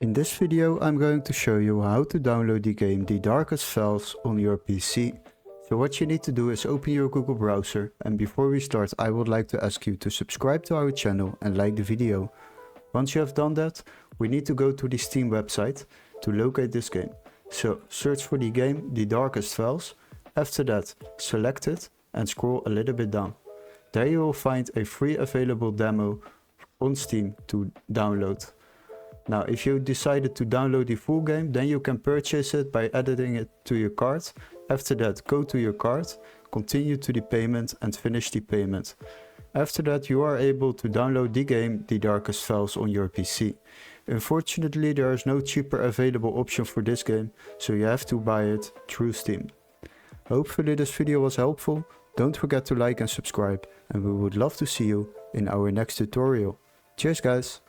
In this video I'm going to show you how to download the game The Darkest Files on your PC. So what you need to do is open your Google browser, and before we start I would like to ask you to subscribe to our channel and like the video. Once you have done that, we need to go to the Steam website to locate this game. So search for the game The Darkest Files, after that select it and scroll a little bit down. There you will find a free available demo on Steam to download. Now, if you decided to download the full game, then you can purchase it by adding it to your cart. After that, go to your cart, continue to the payment and finish the payment. After that, you are able to download the game The Darkest Files on your PC. Unfortunately, there is no cheaper available option for this game, so you have to buy it through Steam. Hopefully this video was helpful. Don't forget to like and subscribe, and we would love to see you in our next tutorial. Cheers guys!